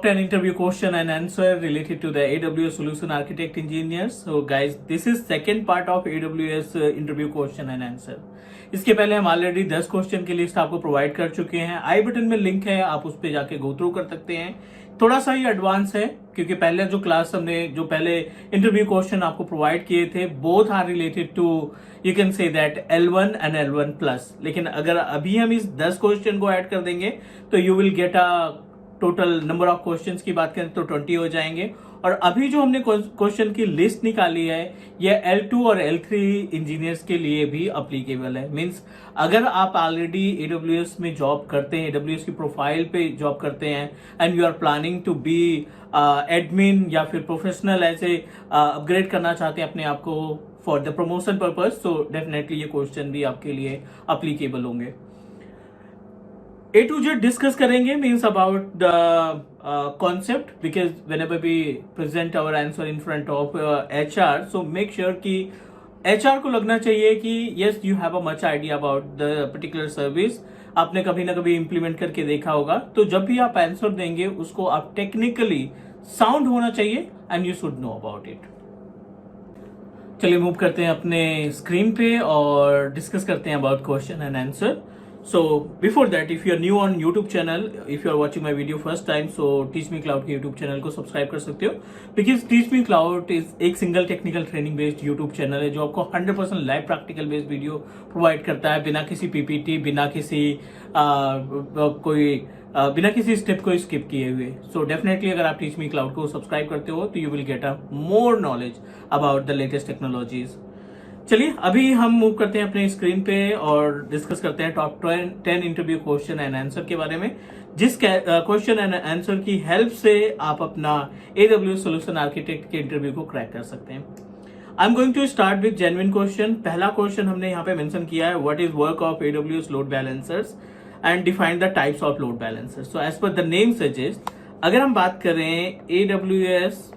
top 10 interview question and answer related to the AWS Solution Architect Engineers. So guys, this is second part of AWS interview question and answer. इसके पहले हम already 10 question की list आपको provide कर चुके हैं. आई button में link है, आप उस पर जाके गो थ्रू कर सकते हैं. थोड़ा सा ही एडवांस है क्योंकि पहले जो क्लास हमने जो पहले इंटरव्यू क्वेश्चन आपको प्रोवाइड किए थे both are related to you can say that L1 and L1 plus. लेकिन अगर अभी हम इस 10 क्वेश्चन को ऐड कर देंगे तो you will get a total number of questions की बात करें तो 20 हो जाएंगे. और अभी जो हमने क्वेश्चन की लिस्ट निकाली है ये L2 और L3 इंजीनियर्स के लिए भी अप्लीकेबल है. मींस अगर आप ऑलरेडी AWS में जॉब करते हैं, AWS की प्रोफाइल पे जॉब करते हैं and you are planning to be admin या फिर प्रोफेशनल ऐसे अपग्रेड करना चाहते हैं अपने आप को फॉर द प्रमोशन पर्पज, तो डेफिनेटली ये क्वेश्चन भी आपके लिए अप्लीकेबल होंगे. A to Z डिस्कस करेंगे means about the concept because whenever we present our answer in front of HR, so make sure कि HR को लगना चाहिए कि yes you have a much idea about the particular service. आपने कभी ना कभी इम्प्लीमेंट करके देखा होगा, तो जब भी आप आंसर देंगे उसको आप टेक्निकली साउंड होना चाहिए and you should know about it. चलिए मूव करते हैं अपने स्क्रीन पे और डिस्कस करते हैं about question and answer. So before that, if you are new on YouTube channel, if you are watching my video first time, so Teach Me Cloud के YouTube channel को subscribe कर सकते हो because Teach Me Cloud is एक single technical training based YouTube channel है जो आपको 100% live practical based video provide करता है बिना किसी PPT, बिना किसी स्टेप को स्किप किए हुए. सो डेफिनेटली अगर आप टीच मी क्लाउड को सब्सक्राइब करते हो तो you will get a more knowledge about the latest technologies. चलिए अभी हम मूव करते हैं अपने स्क्रीन पे और डिस्कस करते हैं top 10 interview question and answer के बारे में, जिस क्वेश्चन एंड आंसर की हेल्प से आप अपना AWS सोल्यूशन आर्किटेक्ट के इंटरव्यू को क्रैक कर सकते हैं. I am going to start with genuine question. पहला क्वेश्चन हमने यहाँ पे मेंशन किया है, what is work of AWS load balancers and define the types of load balancers. So as per the name suggest, अगर हम बात करें AWS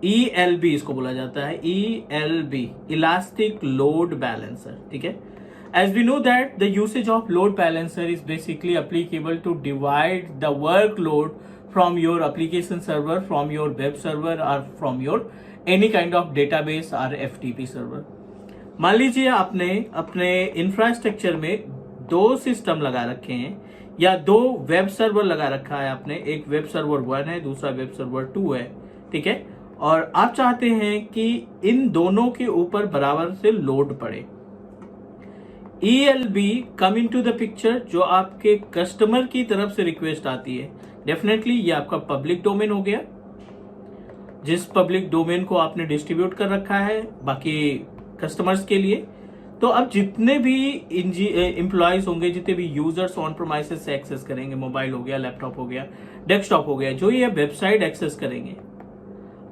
ELB इसको बोला जाता है, ELB इलास्टिक लोड बैलेंसर. ठीक है, as we know that the usage of load balancer is basically applicable to divide the work load from your application server, from your web server और from your any kind of database और FTP server. मान लीजिए आपने अपने infrastructure में 2 system लगा रखे हैं या 2 वेब सर्वर लगा रखा है आपने. एक वेब सर्वर 1 है, दूसरा वेब सर्वर 2 है. ठीक है, और आप चाहते हैं कि इन दोनों के ऊपर बराबर से लोड पड़े. ELB come into the picture, जो आपके कस्टमर की तरफ से रिक्वेस्ट आती है. डेफिनेटली ये आपका पब्लिक डोमेन हो गया, जिस पब्लिक डोमेन को आपने डिस्ट्रीब्यूट कर रखा है बाकी कस्टमर्स के लिए. तो अब जितने भी एम्प्लॉयज होंगे, जितने भी यूजर्स ऑन प्रोमाइसेस से एक्सेस करेंगे, मोबाइल हो गया, लैपटॉप हो गया, डेस्कटॉप हो गया, जो ये वेबसाइट एक्सेस करेंगे,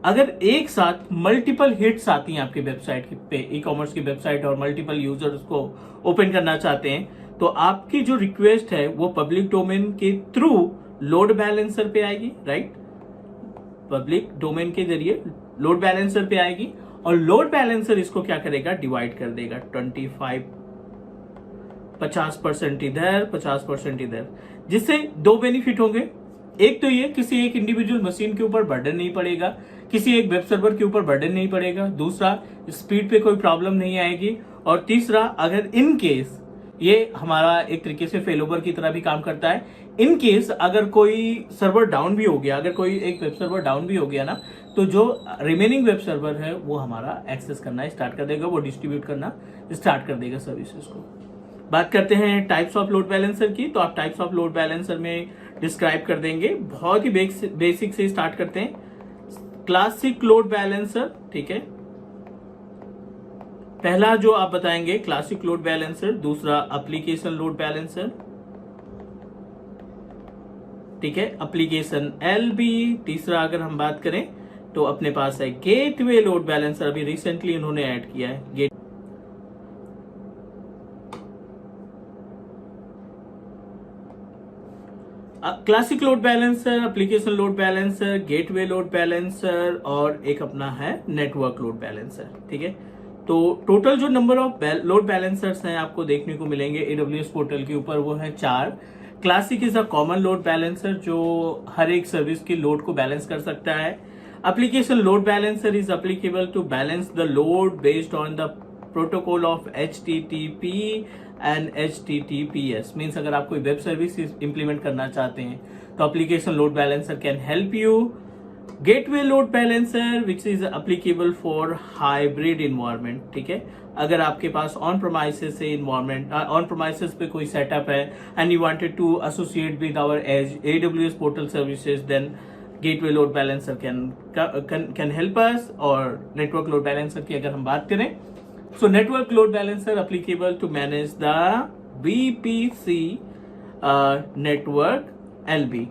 अगर एक साथ मल्टीपल हिट्स आती हैं आपकी वेबसाइट पे, ई कॉमर्स की वेबसाइट, और मल्टीपल यूजर्स को ओपन करना चाहते हैं, तो आपकी जो रिक्वेस्ट है वो पब्लिक डोमेन के थ्रू लोड बैलेंसर पे आएगी. राइट, पब्लिक डोमेन के जरिए लोड बैलेंसर पे आएगी और लोड बैलेंसर इसको क्या करेगा, डिवाइड कर देगा. 50% इधर, 50% इधर, जिससे 2 बेनिफिट होंगे. एक तो ये किसी एक इंडिविजुअल मशीन के ऊपर बर्डन नहीं पड़ेगा, किसी एक वेब सर्वर के ऊपर बर्डन नहीं पड़ेगा. दूसरा, स्पीड पे कोई प्रॉब्लम नहीं आएगी. और तीसरा, अगर इन केस, ये हमारा एक तरीके से फेलोवर की तरह भी काम करता है, इन केस अगर कोई सर्वर डाउन भी हो गया, अगर कोई एक वेब सर्वर डाउन भी हो गया ना, तो जो रिमेनिंग वेब सर्वर है वो हमारा एक्सेस करना स्टार्ट कर देगा, वो डिस्ट्रीब्यूट करना स्टार्ट कर देगा सर्विसेज को. बात करते हैं टाइप्स ऑफ लोड बैलेंसर की, तो आप टाइप्स ऑफ लोड बैलेंसर में डिस्क्राइब कर देंगे. बहुत ही बेसिक से स्टार्ट करते हैं. क्लासिक लोड बैलेंसर, ठीक है, पहला जो आप बताएंगे क्लासिक लोड बैलेंसर. दूसरा एप्लीकेशन लोड बैलेंसर, ठीक है, एप्लीकेशन LB. तीसरा अगर हम बात करें तो अपने पास है गेटवे लोड बैलेंसर, अभी रिसेंटली इन्होंने ऐड किया है gate. Classic load balancer, application load balancer, gateway load balancer और एक अपना है नेटवर्क लोड बैलेंसर. ठीक है, तो टोटल जो नंबर ऑफ लोड बैलेंसर्स हैं आपको देखने को मिलेंगे AWS पोर्टल के ऊपर वो है 4. Classic is a common load balancer जो हर एक सर्विस की लोड को बैलेंस कर सकता है. Application load balancer is applicable to balance the load based on the protocol of HTTP and HTTPS. Means अगर आप कोई वेब सर्विस इंप्लीमेंट करना चाहते हैं तो application load balancer can help you. Gateway load balancer which is applicable for hybrid environment. ठीक है, अगर आपके पास ऑन प्रोमाइसेस से इन्वायरमेंट, ऑन प्रोमाइसेस पे कोई सेटअप है and you wanted to associate with our AWS portal services, then gateway load balancer can help us. और network load balancer की अगर हम बात करें, so network load balancer applicable to manage the VPC network LB.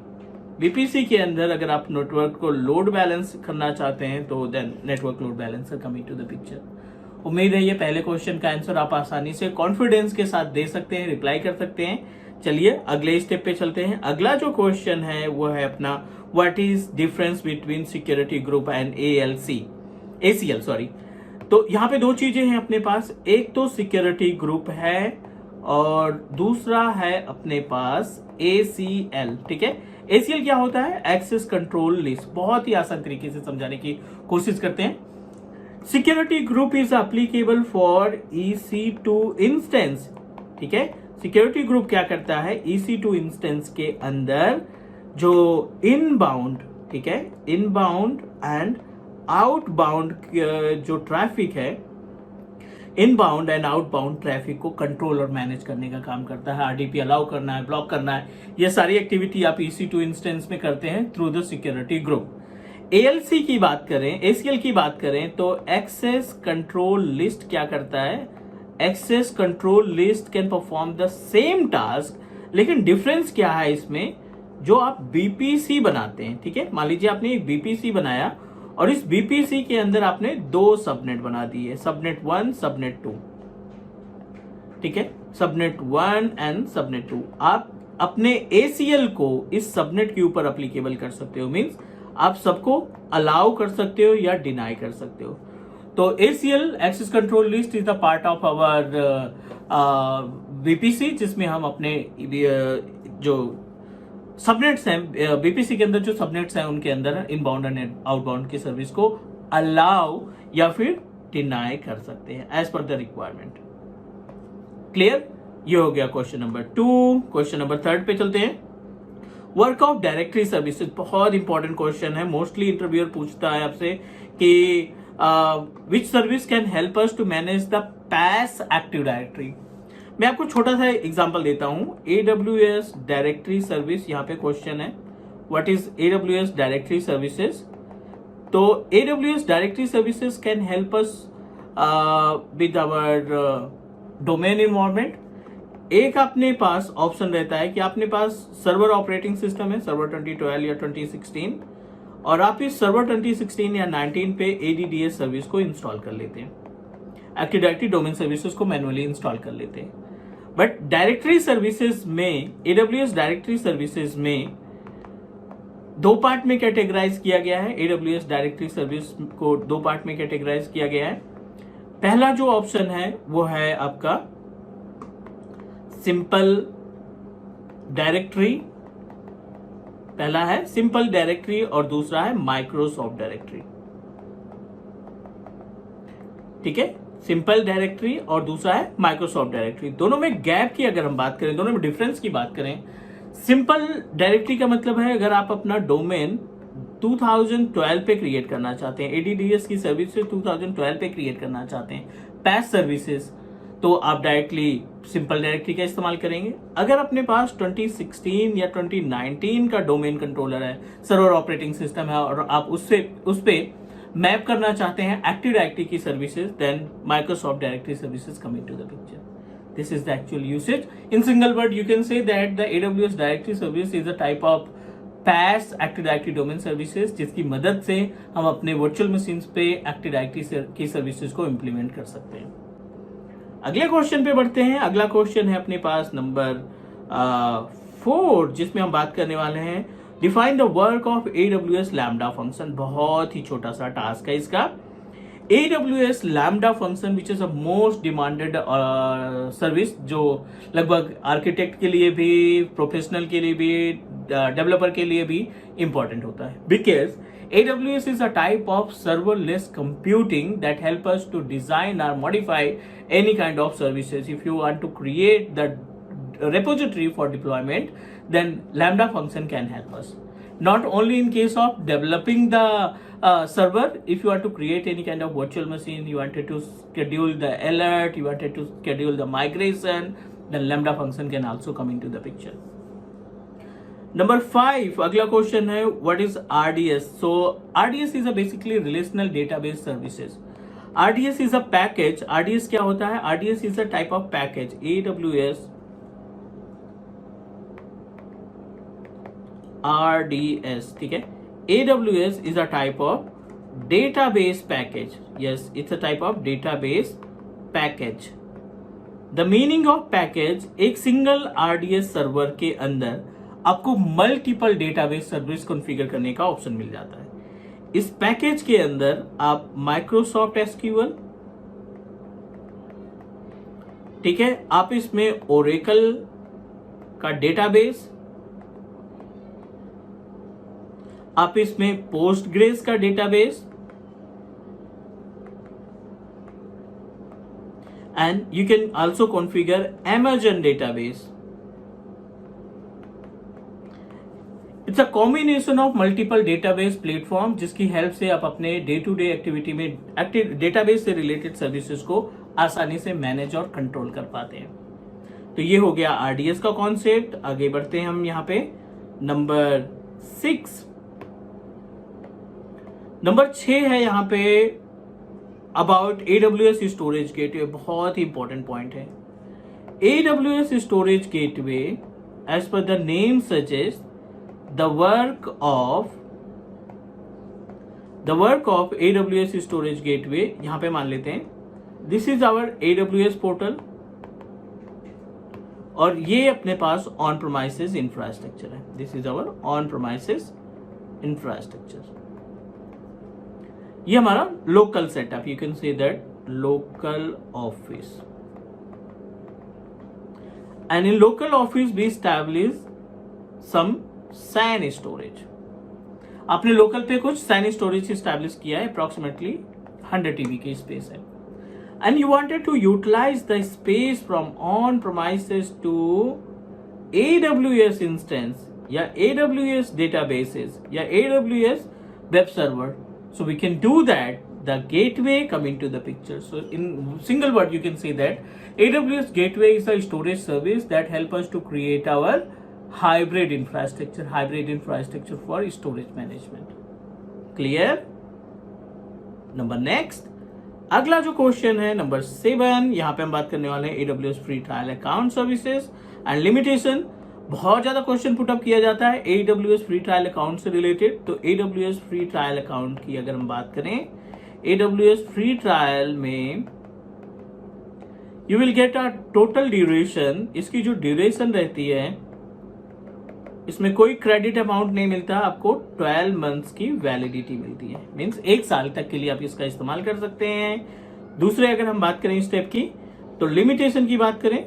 VPC के अंदर अगर आप नेटवर्क को लोड बैलेंस करना चाहते हैं तो then network load balancer coming to the picture. उम्मीद है ये पहले क्वेश्चन का आंसर आप आसानी से कॉन्फिडेंस के साथ दे सकते हैं, रिप्लाई कर सकते हैं. चलिए अगले स्टेप पे चलते हैं. अगला जो क्वेश्चन है वो है अपना what is difference between security group and ACL sorry. तो यहाँ पे दो चीजें हैं अपने पास. एक तो सिक्योरिटी ग्रुप है और दूसरा है अपने पास ACL. ठीक है, ACL क्या होता है? Access control list. बहुत ही आसान तरीके से समझाने की कोशिश करते हैं. Security group is applicable for EC2 instance. ठीक है, सिक्योरिटी ग्रुप क्या करता है? EC2 इंस्टेंस के अंदर जो इनबाउंड, ठीक है, इनबाउंड एंड आउटबाउंड जो ट्रैफिक है, इनबाउंड एंड आउटबाउंड ट्रैफिक को कंट्रोल और मैनेज करने का काम करता है. RDP अलाउ करना है, ब्लॉक करना है, ये सारी एक्टिविटी आप EC2 इंस्टेंस में करते हैं through the security group. ALC की बात करें, ACL की बात करें तो एक्सेस कंट्रोल लिस्ट क्या करता है? Access control list can perform the same task, लेकिन डिफरेंस क्या है इसमें? जो आप BPC बनाते हैं, ठीक है, मान लीजिए आपने एक BPC बनाया और इस BPC के अंदर आपने दो सबनेट बना दिए, सबनेट 1, सबनेट 2. ठीक है, सबनेट 1 एंड सबनेट 2. आप अपने ACL को इस सबनेट के ऊपर एप्लीकेबल कर सकते हो. मींस आप सबको अलाउ कर सकते हो या डिनाई कर सकते हो. तो ACL access control list is the part of our BPC, जिसमें हम अपने जो सबनेट्स हैं BPC के अंदर, जो सबनेट्स हैं उनके अंदर इनबाउंड एंड आउटबाउंड की सर्विस को अलाउ या फिर डिनाई कर सकते हैं as per the requirement. Clear? ये हो गया क्वेश्चन नंबर 2. क्वेश्चन नंबर 3 पे चलते हैं. वर्क ऑफ डायरेक्टरी सर्विसेज बहुत इंपॉर्टेंट क्वेश्चन है. मोस्टली इंटरव्यूअर पूछता है आपसे कि which service can help us to manage the PaaS active directory. मैं आपको छोटा सा एग्जांपल देता हूं. AWS डायरेक्टरी सर्विस, यहाँ पे क्वेश्चन है what is AWS directory services. तो AWS directory services can help us with our domain environment. एक अपने पास ऑप्शन रहता है कि आपने पास सर्वर ऑपरेटिंग सिस्टम है, सर्वर 2012 या 2016, और आप इस सर्वर 2016 या 19 पे ADDS सर्विस को इंस्टॉल कर लेते हैं, एक्टिव डायरेक्टरी डोमेन सर्विसेज को मैनुअली इंस्टॉल कर लेते हैं. बट डायरेक्टरी सर्विसेज में, AWS डायरेक्टरी सर्विसेज में दो पार्ट में कैटेगराइज किया गया है. AWS डायरेक्टरी सर्विस को दो पार्ट में कैटेगराइज किया गया है. पहला जो ऑप्शन है वो है आपका सिंपल डायरेक्टरी. पहला है सिंपल डायरेक्टरी और दूसरा है माइक्रोसॉफ्ट डायरेक्टरी. ठीक है, सिंपल डायरेक्टरी और दूसरा है माइक्रोसॉफ्ट डायरेक्टरी. दोनों में गैप की अगर हम बात करें, दोनों में डिफरेंस की बात करें, सिंपल डायरेक्टरी का मतलब है अगर आप अपना डोमेन 2012 पे क्रिएट करना चाहते हैं, ADDS की सर्विसेज 2012 पे क्रिएट करना चाहते हैं, PaaS सर्विसेज, तो आप डायरेक्टली सिंपल डायरेक्टरी का इस्तेमाल करेंगे. अगर अपने पास 2016 या 2019 का डोमेन कंट्रोलर है, सर्वर ऑपरेटिंग सिस्टम है, और आप उस पे मैप करना चाहते हैं एक्टिव डायरेक्टरी की services, then Microsoft directory services coming to the picture. This is the actual usage. In single word, you can say that the AWS Directory Service is a type of PaaS Active Directory Domain Services, जिसकी मदद से हम अपने virtual machines पे Active Directory की services को implement कर सकते हैं. अगले क्वेश्चन पे बढ़ते हैं. अगला क्वेश्चन है अपने पास नंबर 4, जिसमें हम बात करने वाले हैं define the work of AWS lambda function. बहुत ही छोटा सा टास्क है इसका. AWS lambda function which is a most demanded service, जो लगभग आर्किटेक्ट के लिए भी, प्रोफेशनल के लिए भी, डेवलपर के लिए भी इंपॉर्टेंट होता है. Because AWS is a type of serverless computing that help us to design or modify any kind of services. If you want to create the repository for deployment, then Lambda function can help us. Not only in case of developing the server, if you want to create any kind of virtual machine, you wanted to schedule the alert, you wanted to schedule the migration, then Lambda function can also come into the picture. Number 5, अगला question है what is RDS. So RDS is a basically relational database services. RDS is a package. RDS क्या होता है? RDS is a type of package. AWS RDS, ठीक है. AWS is a type of database package. Yes, it's a type of database package. The meaning of package, एक single RDS server के अंदर आपको multiple database service configure करने का option मिल जाता है. इस पैकेज के अंदर आप माइक्रोसॉफ्ट एसक्यूएल, ठीक है, आप इसमें ओरेकल का डेटाबेस, आप इसमें पोस्टग्रेस का database, and you can also configure Amazon database. It's a combination of multiple database platform जिसकी हेल्प से आप अपने डे टू डे एक्टिविटी में डेटाबेस से रिलेटेड सर्विसेज को आसानी से मैनेज और कंट्रोल कर पाते हैं. तो ये हो गया आरडीएस का कॉन्सेप्ट. आगे बढ़ते हैं हम यहाँ पे नंबर 6. नंबर 6 है यहाँ पे अबाउट AWS स्टोरेज गेटवे. बहुत ही इंपॉर्टेंट पॉइंट है. AWS storage gateway as per the name suggest the work of AWS storage gateway. यहां पे मान लेते हैं this is our AWS portal और ये अपने पास ऑन प्रोमाइसेस इंफ्रास्ट्रक्चर है. This is our on premises infrastructure. ये हमारा local setup. You can say that local office. And in local office we establish some SAN storage. आपने local पे कुछ सैन स्टोरेज स्टैब्लिश किया है. अप्रोक्सीमेटली 100 TB की space है. And you wanted to utilize the space from on premises to AWS instance या AWS databases या AWS web server. So we can do that. The gateway come into the picture. So in single word you can say that AWS gateway is a storage service that help us to create our hybrid infrastructure for storage management. Clear? Number next, अगला जो question है number 7. यहाँ पे हम बात करने वाले हैं AWS free trial account services and limitation. बहुत ज्यादा क्वेश्चन पुटअप किया जाता है AWS फ्री ट्रायल अकाउंट से रिलेटेड. तो AWS फ्री ट्रायल अकाउंट की अगर हम बात करें, AWS फ्री ट्रायल में you will get a total duration. इसकी जो ड्यूरेशन रहती है इसमें कोई क्रेडिट अमाउंट नहीं मिलता. आपको 12 मंथ्स की वैलिडिटी मिलती है. मींस 1 साल तक के लिए आप इसका इस्तेमाल कर सकते हैं. दूसरे अगर हम बात करें स्टेप की, तो लिमिटेशन की बात करें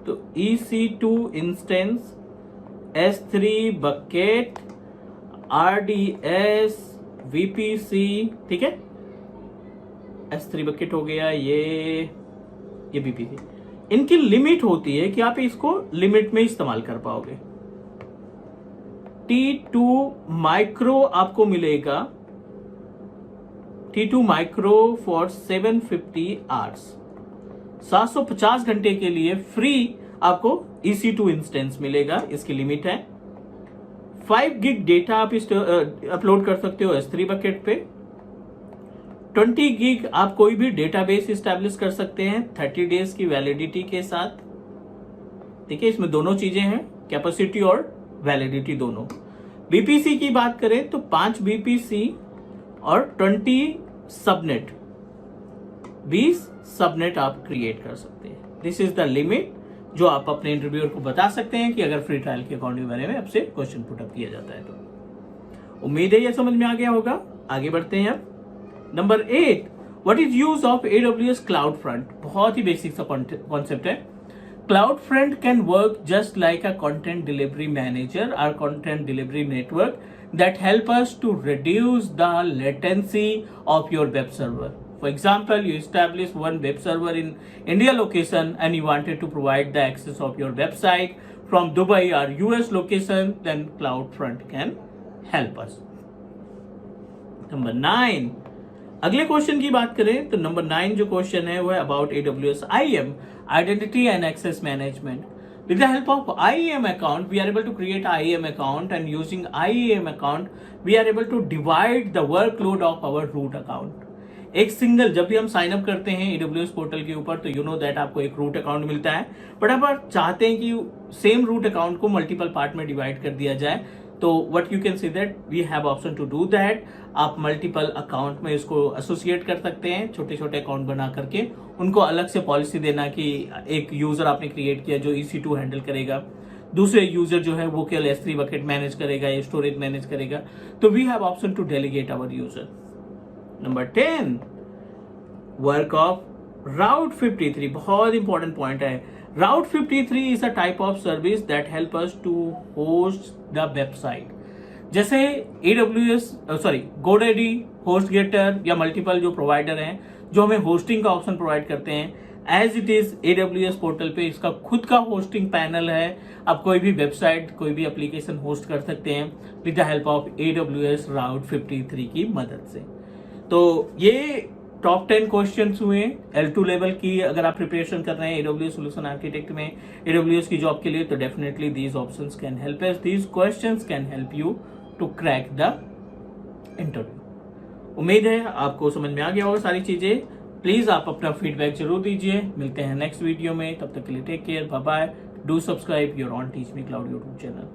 तो EC2 instance, S3 bucket, RDS, VPC, ठीक है. S3 बकेट हो गया, ये VPC. इनकी लिमिट होती है कि आप इसको लिमिट में इस्तेमाल कर पाओगे. T2 माइक्रो आपको मिलेगा, T2 माइक्रो फॉर 750 आवर्स. 750 घंटे के लिए फ्री आपको EC2 इंस्टेंस मिलेगा. इसकी लिमिट है. 5 GB डेटा आप अपलोड कर सकते हो S3 बकेट पे. 20 GB आप कोई भी डेटाबेस इस्टेब्लिश कर सकते हैं 30 डेज की वैलिडिटी के साथ. ठीक है, इसमें दोनों चीजें हैं, कैपेसिटी और वैलिडिटी दोनों. बीपीसी की बात करें तो 5 बीपीसी और 20 सबनेट, 20 सबनेट आप क्रिएट कर सकते हैं. दिस इज द लिमिट जो आप अपने इंटरव्यूअर को बता सकते हैं कि अगर फ्री ट्रायल के अकाउंट के बारे में आपसे क्वेश्चन पुटअप किया जाता है. तो उम्मीद है यह समझ में आ गया होगा. आगे बढ़ते हैं अब. Number 8, what is use of AWS cloud front? बहुत ही बेसिक सा कॉन्सेप्ट है. Cloud front can work just like a content delivery manager और content delivery network that help us to reduce the latency of your web server. For example, you establish one web server in India location and you wanted to provide the access of your website from Dubai or US location, then CloudFront can help us. Number 9. अगले question की बात करें तो number 9 जो question है वो है about AWS IAM, Identity and Access Management. With the help of IAM account, we are able to create IAM account, and using IAM account, we are able to divide the workload of our root account. एक single, जब भी हम sign up करते हैं AWS portal के ऊपर तो you know that आपको एक रूट अकाउंट मिलता है, बट अब आप चाहते हैं कि सेम रूट अकाउंट को मल्टीपल पार्ट में डिवाइड कर दिया जाए, तो what you can see that we have option to do that. आप मल्टीपल अकाउंट में इसको एसोसिएट कर सकते हैं, छोटे छोटे अकाउंट बना करके उनको अलग से पॉलिसी देना कि एक यूजर आपने क्रिएट किया जो EC2 हैंडल करेगा, दूसरे यूजर जो है वो केवल S3 बकेट मैनेज करेगा या स्टोरेज मैनेज करेगा. तो we have option to delegate our user. Number 10, work of Route 53. बहुत इंपॉर्टेंट पॉइंट है. Route 53 is a type of service that help us to host the website. जैसे GoDaddy, HostGator या multiple जो provider हैं जो हमें होस्टिंग का option provide करते हैं, as it is AWS portal पे इसका खुद का होस्टिंग पैनल है. आप कोई भी वेबसाइट, कोई भी एप्लीकेशन होस्ट कर सकते हैं with the help of AWS Route 53 की मदद से. तो ये टॉप 10 क्वेश्चंस हुए L2 लेवल की. अगर आप प्रिपरेशन कर रहे हैं AWS सोल्यूशन आर्किटेक्ट में AWS की जॉब के लिए, तो definitely these options can help us, these questions can help you to crack the interview. उम्मीद है आपको समझ में आ गया होगा सारी चीजें. प्लीज आप अपना फीडबैक जरूर दीजिए. मिलते हैं नेक्स्ट वीडियो में, तब तक के लिए take care, bye bye. Do subscribe your on Teach Me Cloud YouTube channel.